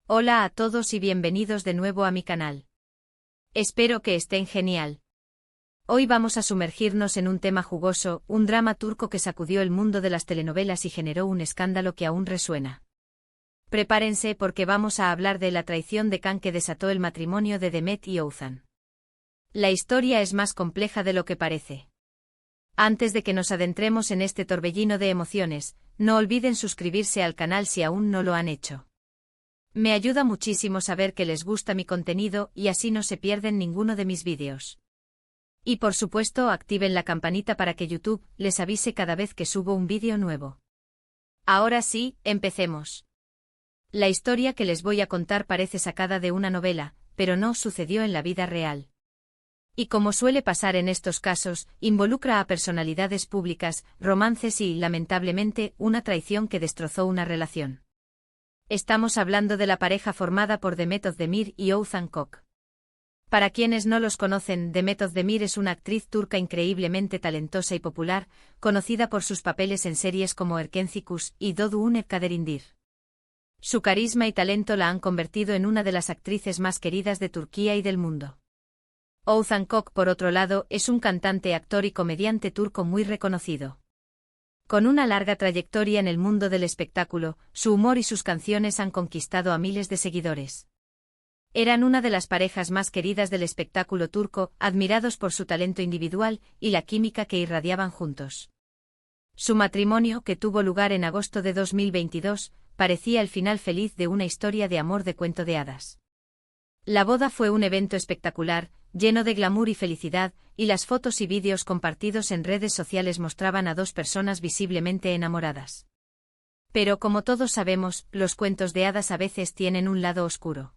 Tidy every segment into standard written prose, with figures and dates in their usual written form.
Hola a todos y bienvenidos de nuevo a mi canal. Espero que estén genial. Hoy vamos a sumergirnos en un tema jugoso, un drama turco que sacudió el mundo de las telenovelas y generó un escándalo que aún resuena. Prepárense porque vamos a hablar de la traición de Can que desató el matrimonio de Demet y Oğuzhan. La historia es más compleja de lo que parece. Antes de que nos adentremos en este torbellino de emociones, no olviden suscribirse al canal si aún no lo han hecho. Me ayuda muchísimo saber que les gusta mi contenido y así no se pierden ninguno de mis vídeos. Y por supuesto activen la campanita para que YouTube les avise cada vez que subo un vídeo nuevo. Ahora sí, empecemos. La historia que les voy a contar parece sacada de una novela, pero no sucedió en la vida real. Y como suele pasar en estos casos, involucra a personalidades públicas, romances y, lamentablemente, una traición que destrozó una relación. Estamos hablando de la pareja formada por Demet Özdemir y Oğuzhan Koç. Para quienes no los conocen, Demet Özdemir es una actriz turca increíblemente talentosa y popular, conocida por sus papeles en series como Erkenci y Doğduğun Kaderindir. Su carisma y talento la han convertido en una de las actrices más queridas de Turquía y del mundo. Oğuzhan Koç, por otro lado, es un cantante, actor y comediante turco muy reconocido. Con una larga trayectoria en el mundo del espectáculo, su humor y sus canciones han conquistado a miles de seguidores. Eran una de las parejas más queridas del espectáculo turco, admirados por su talento individual y la química que irradiaban juntos. Su matrimonio, que tuvo lugar en agosto de 2022, parecía el final feliz de una historia de amor de cuento de hadas. La boda fue un evento espectacular, lleno de glamour y felicidad, y las fotos y vídeos compartidos en redes sociales mostraban a dos personas visiblemente enamoradas. Pero como todos sabemos, los cuentos de hadas a veces tienen un lado oscuro.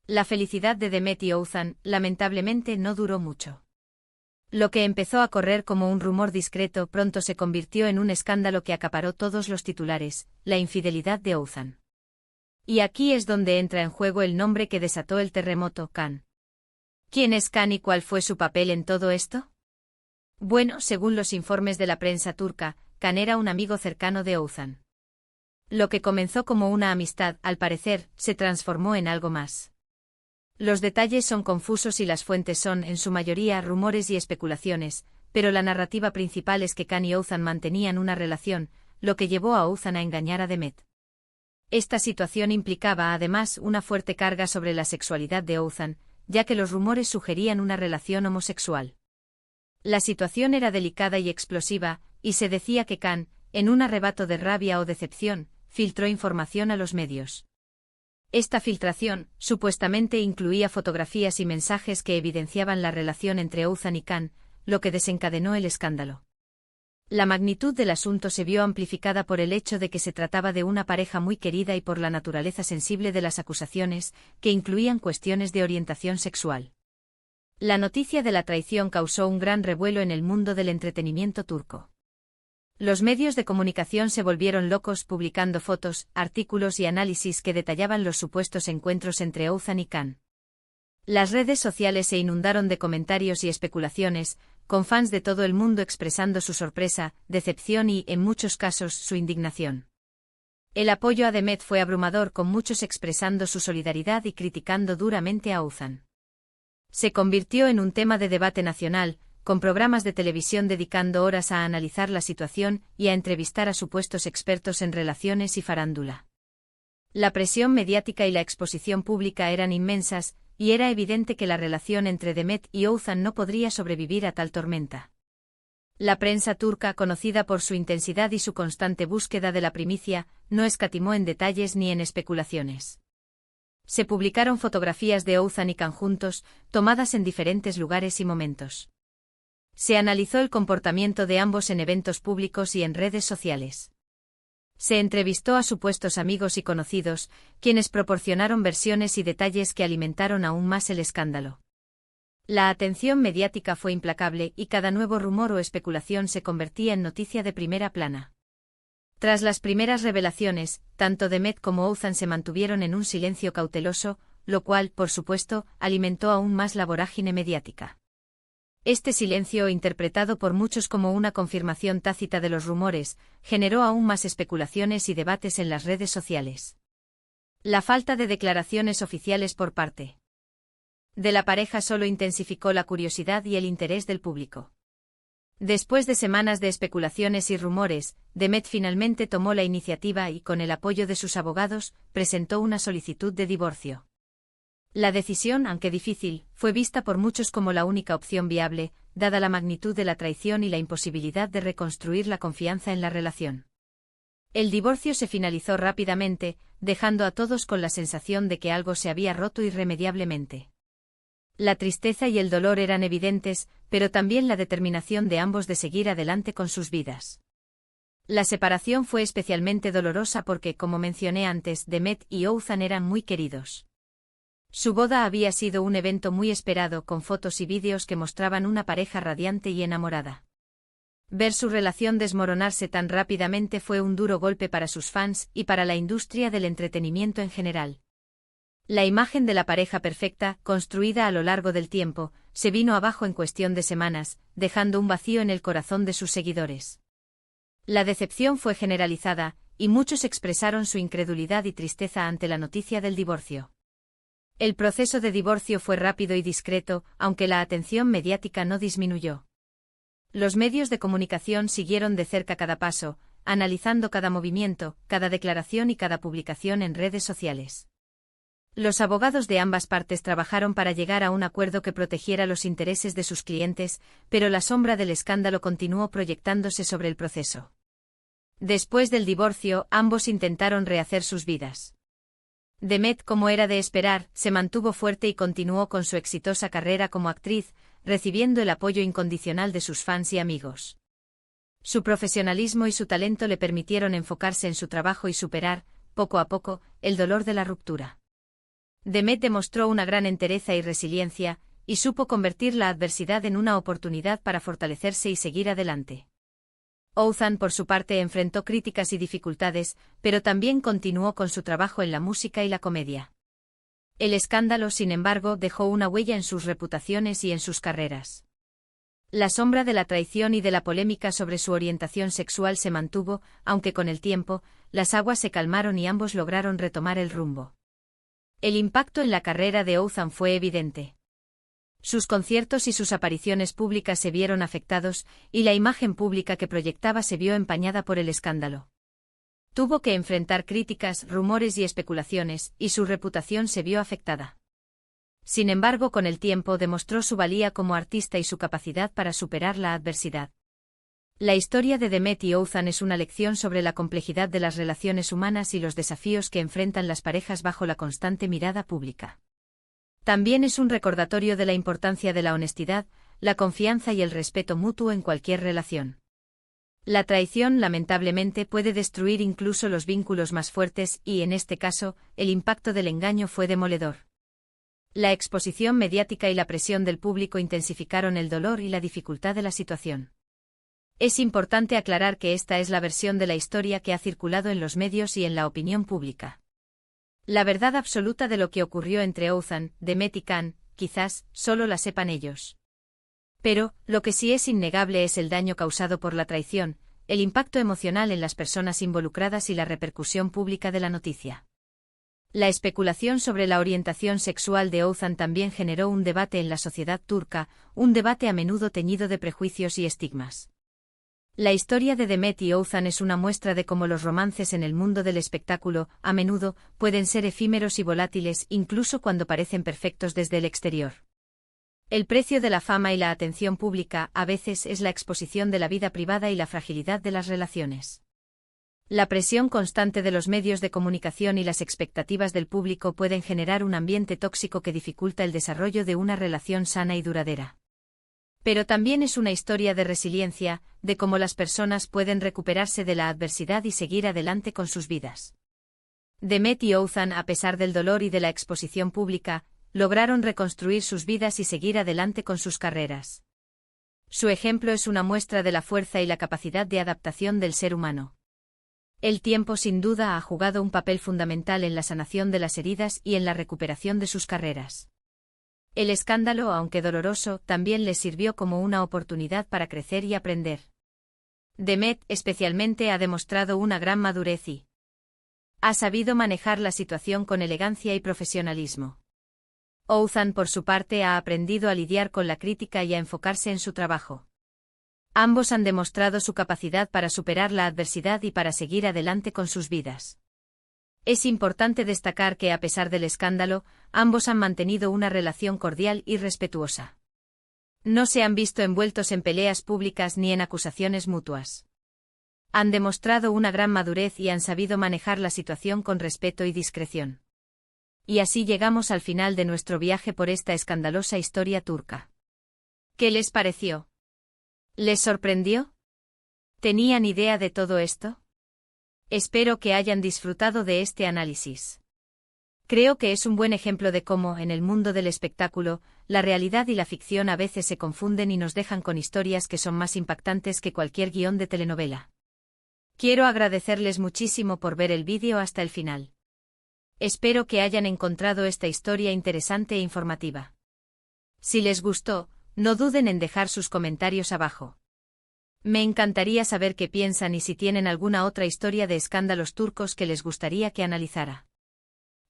La felicidad de Demet y Oğuzhan, lamentablemente, no duró mucho. Lo que empezó a correr como un rumor discreto pronto se convirtió en un escándalo que acaparó todos los titulares: la infidelidad de Oğuzhan. Y aquí es donde entra en juego el nombre que desató el terremoto, Can. ¿Quién es Can y cuál fue su papel en todo esto? Bueno, según los informes de la prensa turca, Can era un amigo cercano de Oğuzhan. Lo que comenzó como una amistad, al parecer, se transformó en algo más. Los detalles son confusos y las fuentes son, en su mayoría, rumores y especulaciones, pero la narrativa principal es que Can y Oğuzhan mantenían una relación, lo que llevó a Oğuzhan a engañar a Demet. Esta situación implicaba además una fuerte carga sobre la sexualidad de Oğuzhan, ya que los rumores sugerían una relación homosexual. La situación era delicada y explosiva, y se decía que Can, en un arrebato de rabia o decepción, filtró información a los medios. Esta filtración, supuestamente, incluía fotografías y mensajes que evidenciaban la relación entre Oğuzhan y Can, lo que desencadenó el escándalo. La magnitud del asunto se vio amplificada por el hecho de que se trataba de una pareja muy querida y por la naturaleza sensible de las acusaciones, que incluían cuestiones de orientación sexual. La noticia de la traición causó un gran revuelo en el mundo del entretenimiento turco. Los medios de comunicación se volvieron locos publicando fotos, artículos y análisis que detallaban los supuestos encuentros entre Oğuzhan y Can. Las redes sociales se inundaron de comentarios y especulaciones, con fans de todo el mundo expresando su sorpresa, decepción y, en muchos casos, su indignación. El apoyo a Demet fue abrumador, con muchos expresando su solidaridad y criticando duramente a Oğuzhan. Se convirtió en un tema de debate nacional, con programas de televisión dedicando horas a analizar la situación y a entrevistar a supuestos expertos en relaciones y farándula. La presión mediática y la exposición pública eran inmensas, y era evidente que la relación entre Demet y Oğuzhan no podría sobrevivir a tal tormenta. La prensa turca, conocida por su intensidad y su constante búsqueda de la primicia, no escatimó en detalles ni en especulaciones. Se publicaron fotografías de Oğuzhan y Can juntos, tomadas en diferentes lugares y momentos. Se analizó el comportamiento de ambos en eventos públicos y en redes sociales. Se entrevistó a supuestos amigos y conocidos, quienes proporcionaron versiones y detalles que alimentaron aún más el escándalo. La atención mediática fue implacable y cada nuevo rumor o especulación se convertía en noticia de primera plana. Tras las primeras revelaciones, tanto Demet como Oğuzhan se mantuvieron en un silencio cauteloso, lo cual, por supuesto, alimentó aún más la vorágine mediática. Este silencio, interpretado por muchos como una confirmación tácita de los rumores, generó aún más especulaciones y debates en las redes sociales. La falta de declaraciones oficiales por parte de la pareja solo intensificó la curiosidad y el interés del público. Después de semanas de especulaciones y rumores, Demet finalmente tomó la iniciativa y, con el apoyo de sus abogados, presentó una solicitud de divorcio. La decisión, aunque difícil, fue vista por muchos como la única opción viable, dada la magnitud de la traición y la imposibilidad de reconstruir la confianza en la relación. El divorcio se finalizó rápidamente, dejando a todos con la sensación de que algo se había roto irremediablemente. La tristeza y el dolor eran evidentes, pero también la determinación de ambos de seguir adelante con sus vidas. La separación fue especialmente dolorosa porque, como mencioné antes, Demet y Oğuzhan eran muy queridos. Su boda había sido un evento muy esperado, con fotos y vídeos que mostraban una pareja radiante y enamorada. Ver su relación desmoronarse tan rápidamente fue un duro golpe para sus fans y para la industria del entretenimiento en general. La imagen de la pareja perfecta, construida a lo largo del tiempo, se vino abajo en cuestión de semanas, dejando un vacío en el corazón de sus seguidores. La decepción fue generalizada, y muchos expresaron su incredulidad y tristeza ante la noticia del divorcio. El proceso de divorcio fue rápido y discreto, aunque la atención mediática no disminuyó. Los medios de comunicación siguieron de cerca cada paso, analizando cada movimiento, cada declaración y cada publicación en redes sociales. Los abogados de ambas partes trabajaron para llegar a un acuerdo que protegiera los intereses de sus clientes, pero la sombra del escándalo continuó proyectándose sobre el proceso. Después del divorcio, ambos intentaron rehacer sus vidas. Demet, como era de esperar, se mantuvo fuerte y continuó con su exitosa carrera como actriz, recibiendo el apoyo incondicional de sus fans y amigos. Su profesionalismo y su talento le permitieron enfocarse en su trabajo y superar, poco a poco, el dolor de la ruptura. Demet demostró una gran entereza y resiliencia, y supo convertir la adversidad en una oportunidad para fortalecerse y seguir adelante. Oğuzhan, por su parte, enfrentó críticas y dificultades, pero también continuó con su trabajo en la música y la comedia. El escándalo, sin embargo, dejó una huella en sus reputaciones y en sus carreras. La sombra de la traición y de la polémica sobre su orientación sexual se mantuvo, aunque con el tiempo, las aguas se calmaron y ambos lograron retomar el rumbo. El impacto en la carrera de Oğuzhan fue evidente. Sus conciertos y sus apariciones públicas se vieron afectados, y la imagen pública que proyectaba se vio empañada por el escándalo. Tuvo que enfrentar críticas, rumores y especulaciones, y su reputación se vio afectada. Sin embargo, con el tiempo demostró su valía como artista y su capacidad para superar la adversidad. La historia de Demet y Oğuzhan es una lección sobre la complejidad de las relaciones humanas y los desafíos que enfrentan las parejas bajo la constante mirada pública. También es un recordatorio de la importancia de la honestidad, la confianza y el respeto mutuo en cualquier relación. La traición, lamentablemente, puede destruir incluso los vínculos más fuertes y, en este caso, el impacto del engaño fue demoledor. La exposición mediática y la presión del público intensificaron el dolor y la dificultad de la situación. Es importante aclarar que esta es la versión de la historia que ha circulado en los medios y en la opinión pública. La verdad absoluta de lo que ocurrió entre Oğuzhan, Demet y Can, quizás, solo la sepan ellos. Pero, lo que sí es innegable es el daño causado por la traición, el impacto emocional en las personas involucradas y la repercusión pública de la noticia. La especulación sobre la orientación sexual de Oğuzhan también generó un debate en la sociedad turca, un debate a menudo teñido de prejuicios y estigmas. La historia de Demet y Oğuzhan es una muestra de cómo los romances en el mundo del espectáculo, a menudo, pueden ser efímeros y volátiles incluso cuando parecen perfectos desde el exterior. El precio de la fama y la atención pública, a veces, es la exposición de la vida privada y la fragilidad de las relaciones. La presión constante de los medios de comunicación y las expectativas del público pueden generar un ambiente tóxico que dificulta el desarrollo de una relación sana y duradera. Pero también es una historia de resiliencia, de cómo las personas pueden recuperarse de la adversidad y seguir adelante con sus vidas. Demet y Oğuzhan, a pesar del dolor y de la exposición pública, lograron reconstruir sus vidas y seguir adelante con sus carreras. Su ejemplo es una muestra de la fuerza y la capacidad de adaptación del ser humano. El tiempo sin duda ha jugado un papel fundamental en la sanación de las heridas y en la recuperación de sus carreras. El escándalo, aunque doloroso, también les sirvió como una oportunidad para crecer y aprender. Demet, especialmente, ha demostrado una gran madurez y Ha sabido manejar la situación con elegancia y profesionalismo. Ouzan, por su parte, ha aprendido a lidiar con la crítica y a enfocarse en su trabajo. Ambos han demostrado su capacidad para superar la adversidad y para seguir adelante con sus vidas. Es importante destacar que, a pesar del escándalo, ambos han mantenido una relación cordial y respetuosa. No se han visto envueltos en peleas públicas ni en acusaciones mutuas. Han demostrado una gran madurez y han sabido manejar la situación con respeto y discreción. Y así llegamos al final de nuestro viaje por esta escandalosa historia turca. ¿Qué les pareció? ¿Les sorprendió? ¿Tenían idea de todo esto? Espero que hayan disfrutado de este análisis. Creo que es un buen ejemplo de cómo, en el mundo del espectáculo, la realidad y la ficción a veces se confunden y nos dejan con historias que son más impactantes que cualquier guión de telenovela. Quiero agradecerles muchísimo por ver el vídeo hasta el final. Espero que hayan encontrado esta historia interesante e informativa. Si les gustó, no duden en dejar sus comentarios abajo. Me encantaría saber qué piensan y si tienen alguna otra historia de escándalos turcos que les gustaría que analizara.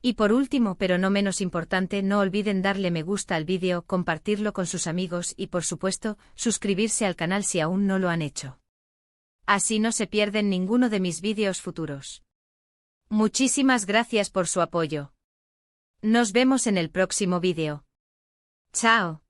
Y por último, pero no menos importante, no olviden darle me gusta al vídeo, compartirlo con sus amigos y, por supuesto, suscribirse al canal si aún no lo han hecho. Así no se pierden ninguno de mis vídeos futuros. Muchísimas gracias por su apoyo. Nos vemos en el próximo vídeo. Chao.